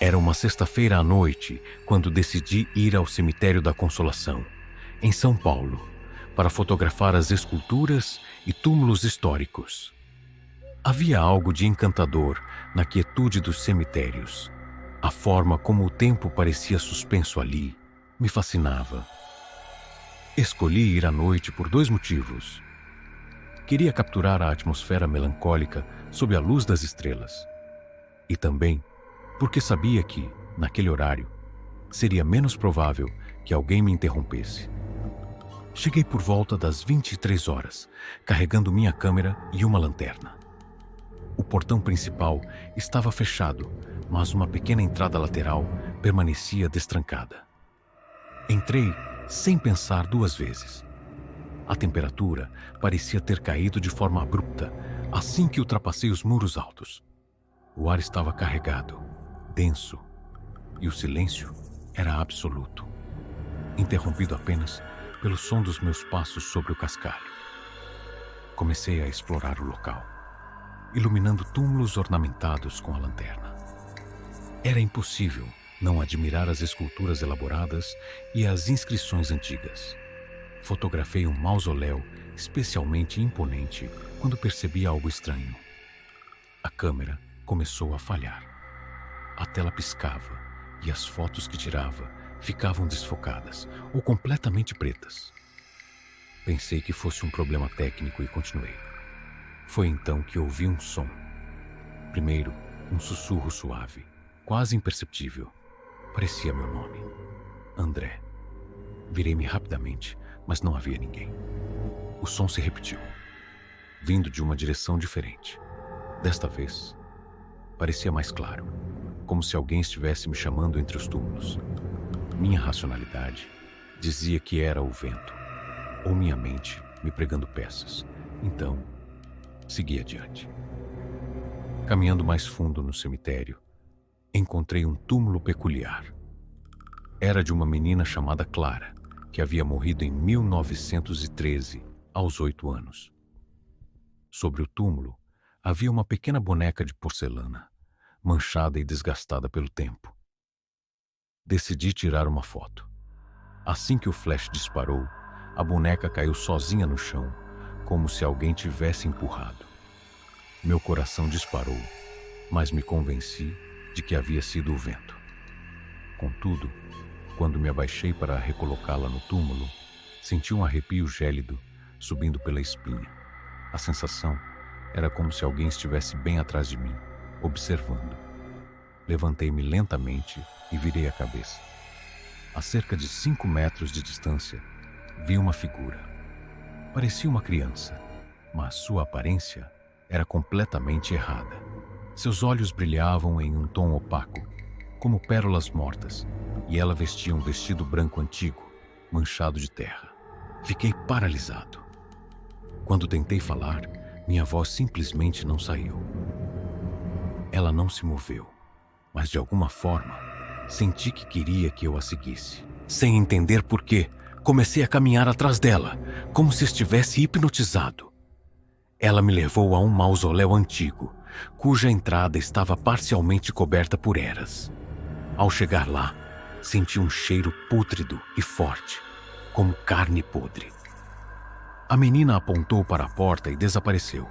Era uma sexta-feira à noite quando decidi ir ao Cemitério da Consolação, em São Paulo, para fotografar as esculturas e túmulos históricos. Havia algo de encantador na quietude dos cemitérios. A forma como o tempo parecia suspenso ali me fascinava. Escolhi ir à noite por 2 motivos. Queria capturar a atmosfera melancólica sob a luz das estrelas. E também porque sabia que, naquele horário, seria menos provável que alguém me interrompesse. Cheguei por volta das 23 horas, carregando minha câmera e uma lanterna. O portão principal estava fechado, mas uma pequena entrada lateral permanecia destrancada. Entrei sem pensar 2 vezes. A temperatura parecia ter caído de forma abrupta assim que ultrapassei os muros altos. O ar estava carregado, denso, e o silêncio era absoluto, interrompido apenas pelo som dos meus passos sobre o cascalho. Comecei a explorar o local, iluminando túmulos ornamentados com a lanterna. Era impossível não admirar as esculturas elaboradas e as inscrições antigas. Fotografei um mausoléu especialmente imponente quando percebi algo estranho. A câmera começou a falhar. A tela piscava e as fotos que tirava ficavam desfocadas ou completamente pretas. Pensei que fosse um problema técnico e continuei. Foi então que ouvi um som. Primeiro, um sussurro suave, quase imperceptível. Parecia meu nome. André. Virei-me rapidamente, mas não havia ninguém. O som se repetiu, vindo de uma direção diferente. Desta vez, parecia mais claro, como se alguém estivesse me chamando entre os túmulos. Minha racionalidade dizia que era o vento, ou minha mente me pregando peças. Então, segui adiante. Caminhando mais fundo no cemitério, encontrei um túmulo peculiar. Era de uma menina chamada Clara, que havia morrido em 1913, aos 8 anos. Sobre o túmulo, havia uma pequena boneca de porcelana, manchada e desgastada pelo tempo. Decidi tirar uma foto. Assim que o flash disparou, a boneca caiu sozinha no chão, como se alguém tivesse empurrado. Meu coração disparou, mas me convenci de que havia sido o vento. Contudo, quando me abaixei para recolocá-la no túmulo, senti um arrepio gélido subindo pela espinha. A sensação era como se alguém estivesse bem atrás de mim, observando. Levantei-me lentamente e virei a cabeça. A cerca de 5 metros de distância, vi uma figura. Parecia uma criança, mas sua aparência era completamente errada. Seus olhos brilhavam em um tom opaco, como pérolas mortas, e ela vestia um vestido branco antigo, manchado de terra. Fiquei paralisado. Quando tentei falar, minha voz simplesmente não saiu. Ela não se moveu, mas de alguma forma, senti que queria que eu a seguisse. Sem entender por quê, comecei a caminhar atrás dela, como se estivesse hipnotizado. Ela me levou a um mausoléu antigo, cuja entrada estava parcialmente coberta por eras. Ao chegar lá, senti um cheiro pútrido e forte, como carne podre. A menina apontou para a porta e desapareceu.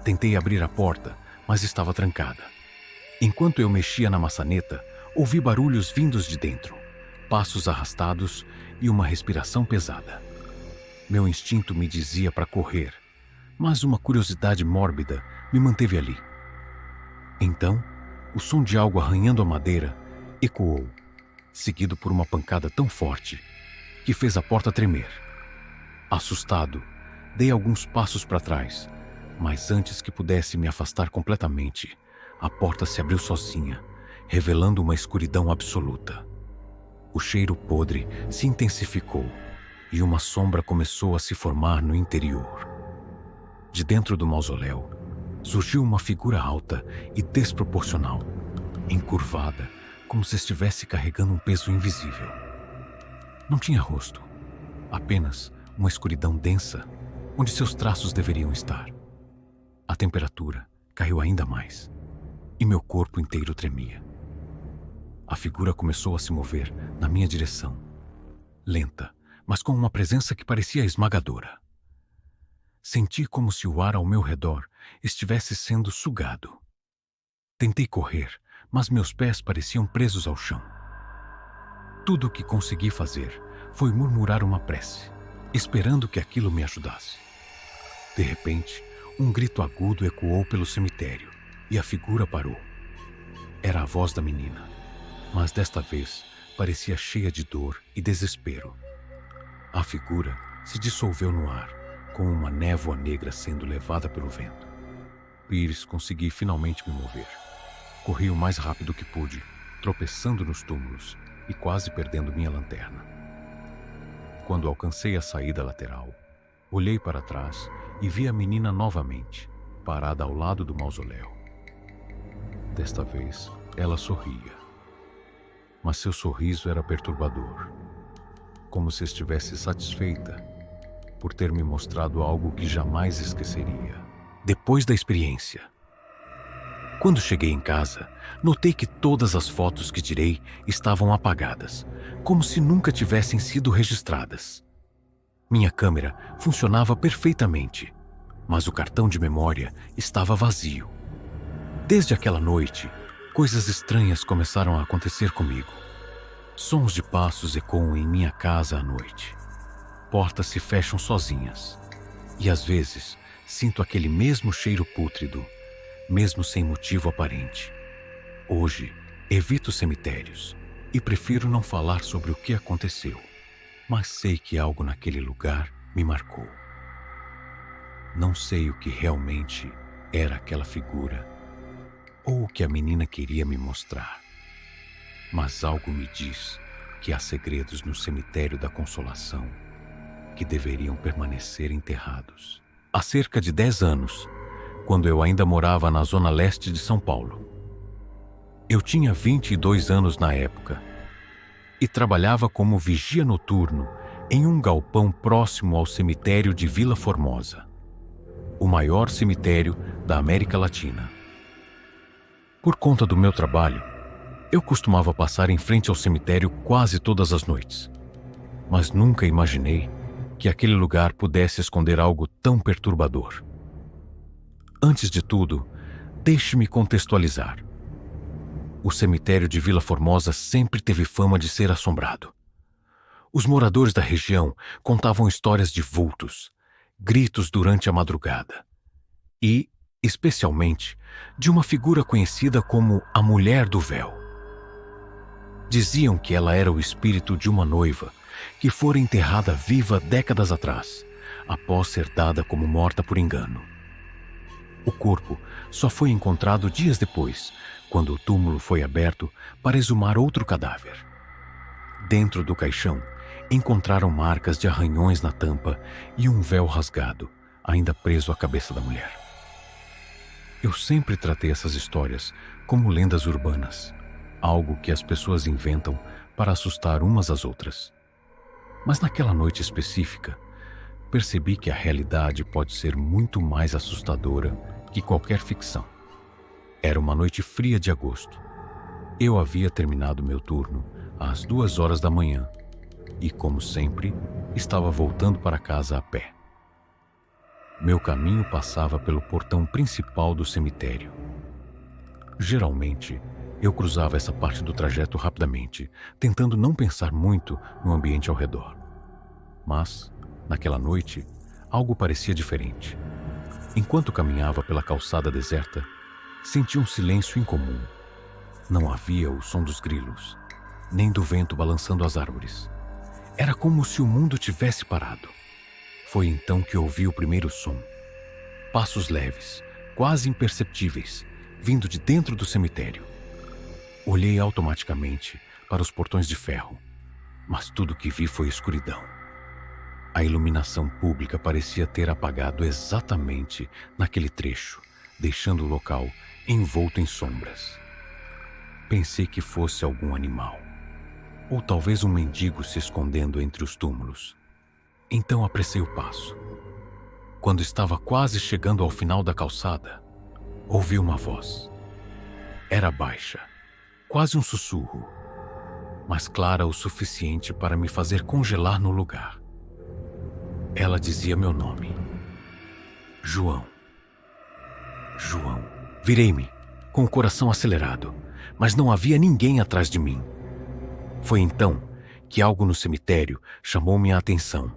Tentei abrir a porta, mas estava trancada. Enquanto eu mexia na maçaneta, ouvi barulhos vindos de dentro, passos arrastados e uma respiração pesada. Meu instinto me dizia para correr, mas uma curiosidade mórbida me manteve ali. Então, o som de algo arranhando a madeira ecoou, seguido por uma pancada tão forte que fez a porta tremer. Assustado, dei alguns passos para trás, mas antes que pudesse me afastar completamente, a porta se abriu sozinha, revelando uma escuridão absoluta. O cheiro podre se intensificou e uma sombra começou a se formar no interior. De dentro do mausoléu, surgiu uma figura alta e desproporcional, encurvada, como se estivesse carregando um peso invisível. Não tinha rosto, apenas uma escuridão densa, onde seus traços deveriam estar. A temperatura caiu ainda mais, e meu corpo inteiro tremia. A figura começou a se mover na minha direção, lenta, mas com uma presença que parecia esmagadora. Senti como se o ar ao meu redor estivesse sendo sugado. Tentei correr, mas meus pés pareciam presos ao chão. Tudo o que consegui fazer foi murmurar uma prece, esperando que aquilo me ajudasse. De repente, um grito agudo ecoou pelo cemitério e a figura parou. Era a voz da menina, mas desta vez parecia cheia de dor e desespero. A figura se dissolveu no ar, como uma névoa negra sendo levada pelo vento. Pires, consegui finalmente me mover. Corri o mais rápido que pude, tropeçando nos túmulos e quase perdendo minha lanterna. Quando alcancei a saída lateral, olhei para trás e vi a menina novamente, parada ao lado do mausoléu. Desta vez, ela sorria. Mas seu sorriso era perturbador, como se estivesse satisfeita por ter me mostrado algo que jamais esqueceria. Depois da experiência, quando cheguei em casa, notei que todas as fotos que tirei estavam apagadas, como se nunca tivessem sido registradas. Minha câmera funcionava perfeitamente, mas o cartão de memória estava vazio. Desde aquela noite, coisas estranhas começaram a acontecer comigo. Sons de passos ecoam em minha casa à noite. Portas se fecham sozinhas. E às vezes, sinto aquele mesmo cheiro pútrido, mesmo sem motivo aparente. Hoje, evito cemitérios e prefiro não falar sobre o que aconteceu, mas sei que algo naquele lugar me marcou. Não sei o que realmente era aquela figura ou o que a menina queria me mostrar, mas algo me diz que há segredos no cemitério da Consolação que deveriam permanecer enterrados. Há cerca de 10 anos, quando eu ainda morava na zona leste de São Paulo. Eu tinha 22 anos na época e trabalhava como vigia noturno em um galpão próximo ao cemitério de Vila Formosa, o maior cemitério da América Latina. Por conta do meu trabalho, eu costumava passar em frente ao cemitério quase todas as noites, mas nunca imaginei que aquele lugar pudesse esconder algo tão perturbador. Antes de tudo, deixe-me contextualizar. O cemitério de Vila Formosa sempre teve fama de ser assombrado. Os moradores da região contavam histórias de vultos, gritos durante a madrugada e, especialmente, de uma figura conhecida como a Mulher do Véu. Diziam que ela era o espírito de uma noiva que fora enterrada viva décadas atrás, após ser dada como morta por engano. O corpo só foi encontrado dias depois, quando o túmulo foi aberto para exumar outro cadáver. Dentro do caixão, encontraram marcas de arranhões na tampa e um véu rasgado, ainda preso à cabeça da mulher. Eu sempre tratei essas histórias como lendas urbanas, algo que as pessoas inventam para assustar umas às outras. Mas naquela noite específica, percebi que a realidade pode ser muito mais assustadora que qualquer ficção. Era uma noite fria de agosto. Eu havia terminado meu turno às 2 horas da manhã e, como sempre, estava voltando para casa a pé. Meu caminho passava pelo portão principal do cemitério. Geralmente, eu cruzava essa parte do trajeto rapidamente, tentando não pensar muito no ambiente ao redor. Mas, naquela noite, algo parecia diferente. Enquanto caminhava pela calçada deserta, senti um silêncio incomum. Não havia o som dos grilos, nem do vento balançando as árvores. Era como se o mundo tivesse parado. Foi então que ouvi o primeiro som. Passos leves, quase imperceptíveis, vindo de dentro do cemitério. Olhei automaticamente para os portões de ferro, mas tudo que vi foi escuridão. A iluminação pública parecia ter apagado exatamente naquele trecho, deixando o local envolto em sombras. Pensei que fosse algum animal, ou talvez um mendigo se escondendo entre os túmulos. Então apressei o passo. Quando estava quase chegando ao final da calçada, ouvi uma voz. Era baixa, quase um sussurro, mas clara o suficiente para me fazer congelar no lugar. Ela dizia meu nome. João. João. Virei-me, com o coração acelerado, mas não havia ninguém atrás de mim. Foi então que algo no cemitério chamou minha atenção.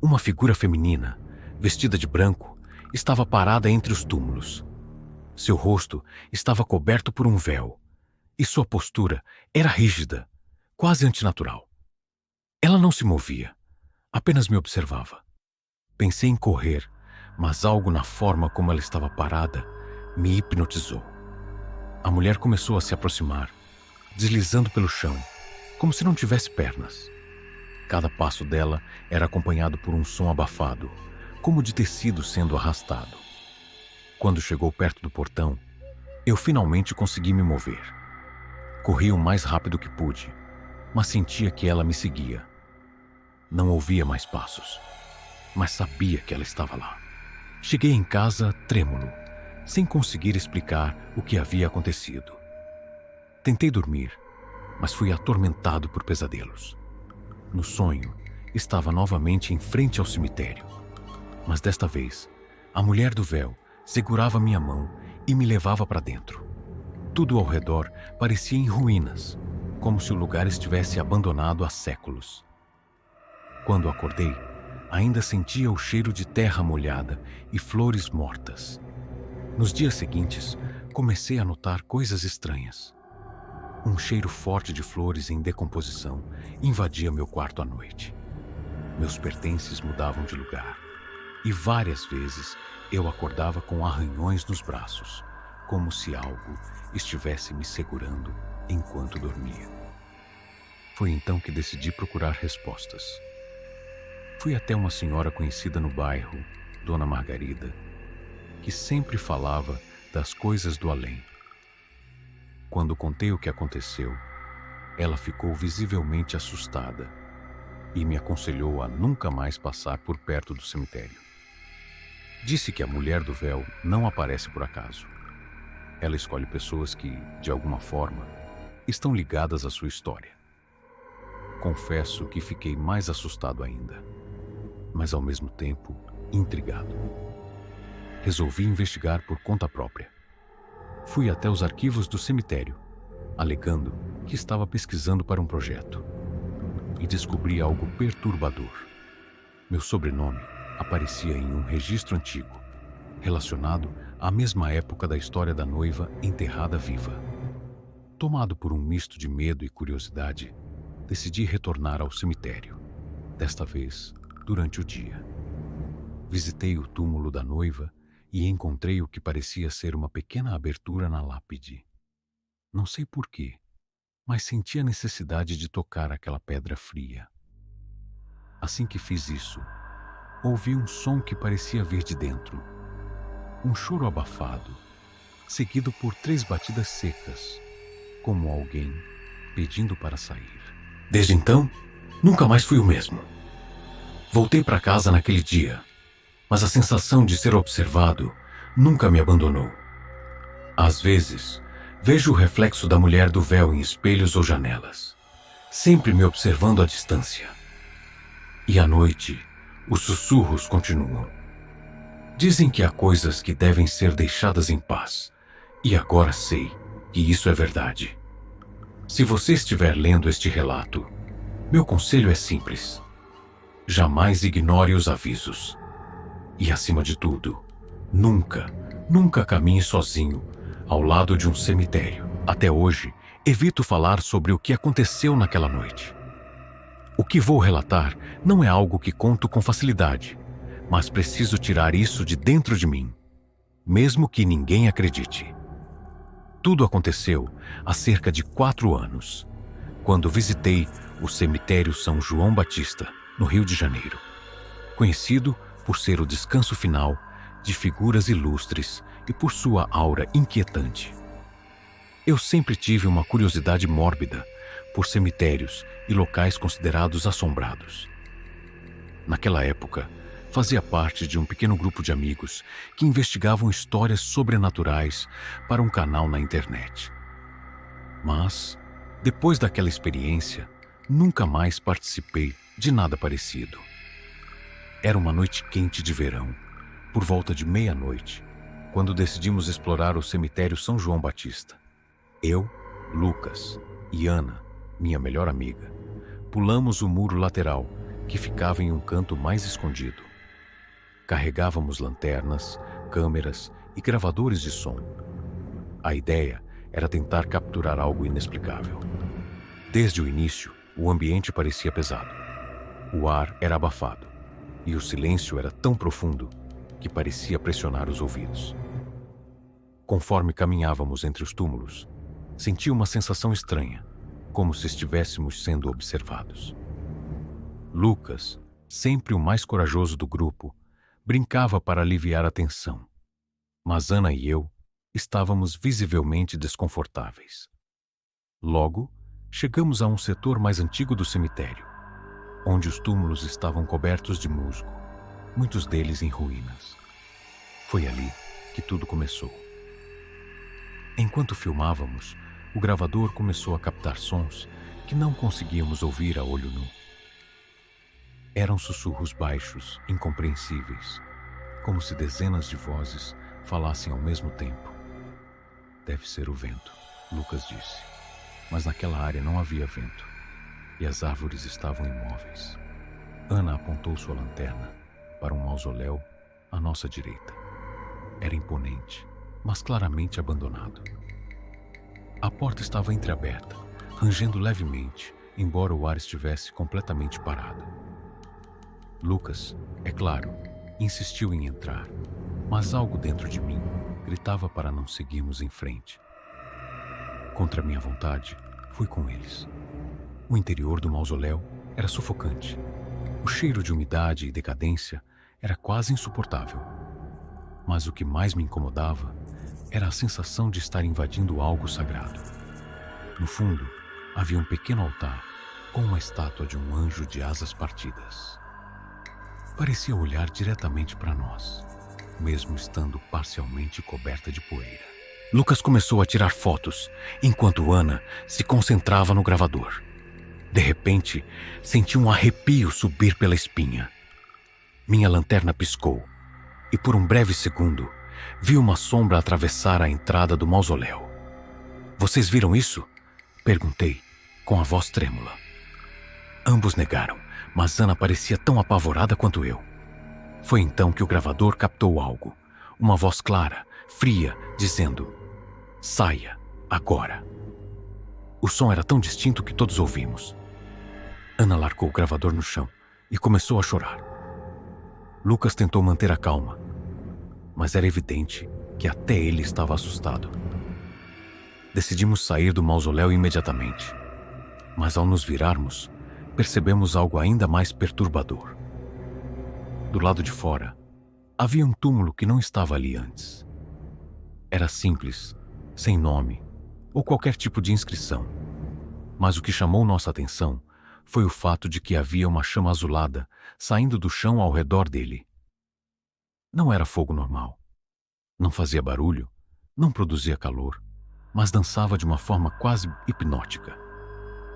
Uma figura feminina, vestida de branco, estava parada entre os túmulos. Seu rosto estava coberto por um véu, e sua postura era rígida, quase antinatural. Ela não se movia, apenas me observava. Pensei em correr, mas algo na forma como ela estava parada me hipnotizou. A mulher começou a se aproximar, deslizando pelo chão, como se não tivesse pernas. Cada passo dela era acompanhado por um som abafado, como de tecido sendo arrastado. Quando chegou perto do portão, eu finalmente consegui me mover. Corri o mais rápido que pude, mas sentia que ela me seguia. Não ouvia mais passos, mas sabia que ela estava lá. Cheguei em casa trêmulo, sem conseguir explicar o que havia acontecido. Tentei dormir, mas fui atormentado por pesadelos. No sonho, estava novamente em frente ao cemitério, mas desta vez, a mulher do véu segurava minha mão e me levava para dentro. Tudo ao redor parecia em ruínas, como se o lugar estivesse abandonado há séculos. Quando acordei, ainda sentia o cheiro de terra molhada e flores mortas. Nos dias seguintes, comecei a notar coisas estranhas. Um cheiro forte de flores em decomposição invadia meu quarto à noite. Meus pertences mudavam de lugar, e várias vezes eu acordava com arranhões nos braços, como se algo estivesse me segurando enquanto dormia. Foi então que decidi procurar respostas. Fui até uma senhora conhecida no bairro, Dona Margarida, que sempre falava das coisas do além. Quando contei o que aconteceu, ela ficou visivelmente assustada e me aconselhou a nunca mais passar por perto do cemitério. Disse que a mulher do véu não aparece por acaso. Ela escolhe pessoas que, de alguma forma, estão ligadas à sua história. Confesso que fiquei mais assustado ainda, mas ao mesmo tempo intrigado. Resolvi investigar por conta própria. Fui até os arquivos do cemitério, alegando que estava pesquisando para um projeto, e descobri algo perturbador. Meu sobrenome aparecia em um registro antigo, relacionado à mesma época da história da noiva enterrada viva. Tomado por um misto de medo e curiosidade, decidi retornar ao cemitério, desta vez durante o dia. Visitei o túmulo da noiva e encontrei o que parecia ser uma pequena abertura na lápide. Não sei porquê, mas senti a necessidade de tocar aquela pedra fria. Assim que fiz isso, ouvi um som que parecia vir de dentro. Um choro abafado, seguido por 3 batidas secas, como alguém pedindo para sair. Desde então, nunca mais fui o mesmo. Voltei para casa naquele dia, mas a sensação de ser observado nunca me abandonou. Às vezes, vejo o reflexo da mulher do véu em espelhos ou janelas, sempre me observando à distância. E à noite, os sussurros continuam. Dizem que há coisas que devem ser deixadas em paz, e agora sei que isso é verdade. Se você estiver lendo este relato, meu conselho é simples: jamais ignore os avisos. E, acima de tudo, nunca caminhe sozinho ao lado de um cemitério. Até hoje, evito falar sobre o que aconteceu naquela noite. O que vou relatar não é algo que conto com facilidade, mas preciso tirar isso de dentro de mim, mesmo que ninguém acredite. Tudo aconteceu há cerca de 4 anos, quando visitei o cemitério São João Batista, no Rio de Janeiro, conhecido por ser o descanso final de figuras ilustres e por sua aura inquietante. Eu sempre tive uma curiosidade mórbida por cemitérios e locais considerados assombrados. Naquela época, fazia parte de um pequeno grupo de amigos que investigavam histórias sobrenaturais para um canal na internet. Mas, Depois daquela experiência, nunca mais participei de nada parecido. Era uma noite quente de verão, por volta de meia-noite, quando decidimos explorar o cemitério São João Batista. Eu, Lucas e Ana, minha melhor amiga, pulamos o muro lateral, que ficava em um canto mais escondido. Carregávamos lanternas, câmeras e gravadores de som. A ideia era tentar capturar algo inexplicável. Desde o início, o ambiente parecia pesado. O ar era abafado e o silêncio era tão profundo que parecia pressionar os ouvidos. Conforme caminhávamos entre os túmulos, senti uma sensação estranha, como se estivéssemos sendo observados. Lucas, sempre o mais corajoso do grupo, brincava para aliviar a tensão, mas Ana e eu estávamos visivelmente desconfortáveis. Logo, chegamos a um setor mais antigo do cemitério, onde os túmulos estavam cobertos de musgo, muitos deles em ruínas. Foi ali que tudo começou. Enquanto filmávamos, o gravador começou a captar sons que não conseguíamos ouvir a olho nu. Eram sussurros baixos, incompreensíveis, como se dezenas de vozes falassem ao mesmo tempo. Deve ser o vento, Lucas disse. Mas naquela área não havia vento, e as árvores estavam imóveis. Ana apontou sua lanterna para um mausoléu à nossa direita. Era imponente, mas claramente abandonado. A porta estava entreaberta, rangendo levemente, embora o ar estivesse completamente parado. Lucas, é claro, insistiu em entrar, mas algo dentro de mim gritava para não seguirmos em frente. Contra minha vontade, fui com eles. O interior do mausoléu era sufocante. O cheiro de umidade e decadência era quase insuportável. Mas o que mais me incomodava era a sensação de estar invadindo algo sagrado. No fundo, havia um pequeno altar com uma estátua de um anjo de asas partidas. Parecia olhar diretamente para nós, mesmo estando parcialmente coberta de poeira. Lucas começou a tirar fotos, enquanto Ana se concentrava no gravador. De repente, senti um arrepio subir pela espinha. Minha lanterna piscou, e por um breve segundo, vi uma sombra atravessar a entrada do mausoléu. "Vocês viram isso?" Perguntei, com a voz trêmula. Ambos negaram, mas Ana parecia tão apavorada quanto eu. Foi então que o gravador captou algo. Uma voz clara, fria, dizendo: "Saia, agora." O som era tão distinto que todos ouvimos. Ana largou o gravador no chão e começou a chorar. Lucas tentou manter a calma, mas era evidente que até ele estava assustado. Decidimos sair do mausoléu imediatamente, mas ao nos virarmos, percebemos algo ainda mais perturbador. Do lado de fora, havia um túmulo que não estava ali antes. Era simples, sem nome ou qualquer tipo de inscrição, mas o que chamou nossa atenção foi o fato de que havia uma chama azulada saindo do chão ao redor dele. Não era fogo normal. Não fazia barulho, não produzia calor, mas dançava de uma forma quase hipnótica.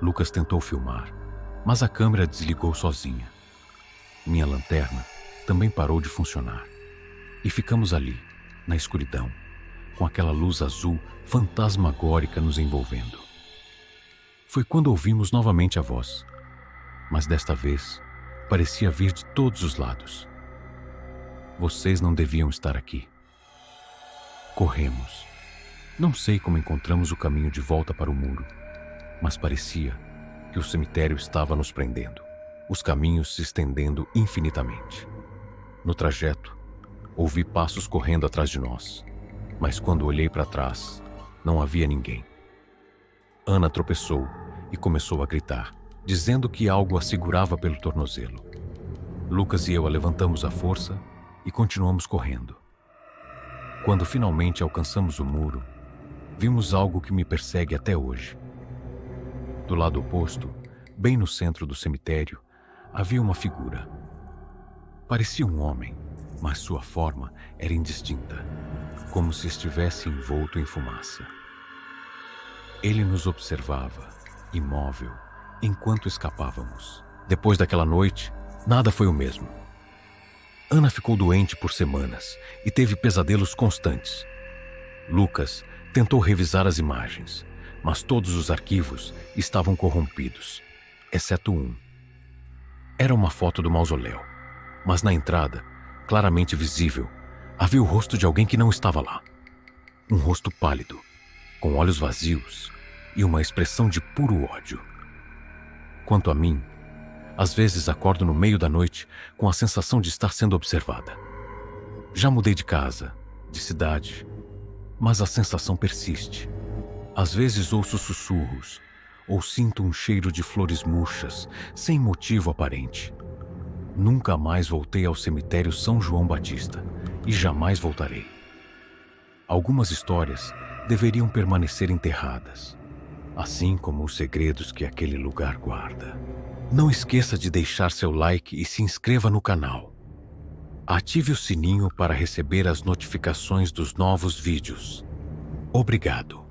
Lucas tentou filmar, mas a câmera desligou sozinha. Minha lanterna também parou de funcionar. E ficamos ali, na escuridão, com aquela luz azul fantasmagórica nos envolvendo. Foi quando ouvimos novamente a voz, mas desta vez parecia vir de todos os lados. "Vocês não deviam estar aqui." Corremos. Não sei como encontramos o caminho de volta para o muro, mas parecia que o cemitério estava nos prendendo, os caminhos se estendendo infinitamente. No trajeto, ouvi passos correndo atrás de nós, mas quando olhei para trás, não havia ninguém. Ana tropeçou e começou a gritar, dizendo que algo a segurava pelo tornozelo. Lucas e eu a levantamos à força e continuamos correndo. Quando finalmente alcançamos o muro, vimos algo que me persegue até hoje. Do lado oposto, bem no centro do cemitério, havia uma figura. Parecia um homem, mas sua forma era indistinta, como se estivesse envolto em fumaça. Ele nos observava, imóvel, enquanto escapávamos. Depois daquela noite, nada foi o mesmo. Ana ficou doente por semanas e teve pesadelos constantes. Lucas tentou revisar as imagens, mas todos os arquivos estavam corrompidos, exceto um. Era uma foto do mausoléu, mas na entrada, claramente visível, havia o rosto de alguém que não estava lá. Um rosto pálido, com olhos vazios e uma expressão de puro ódio. Quanto a mim, às vezes acordo no meio da noite com a sensação de estar sendo observada. Já mudei de casa, de cidade, mas a sensação persiste. Às vezes ouço sussurros ou sinto um cheiro de flores murchas, sem motivo aparente. Nunca mais voltei ao cemitério São João Batista e jamais voltarei. Algumas histórias deveriam permanecer enterradas, assim como os segredos que aquele lugar guarda. Não esqueça de deixar seu like e se inscreva no canal. Ative o sininho para receber as notificações dos novos vídeos. Obrigado.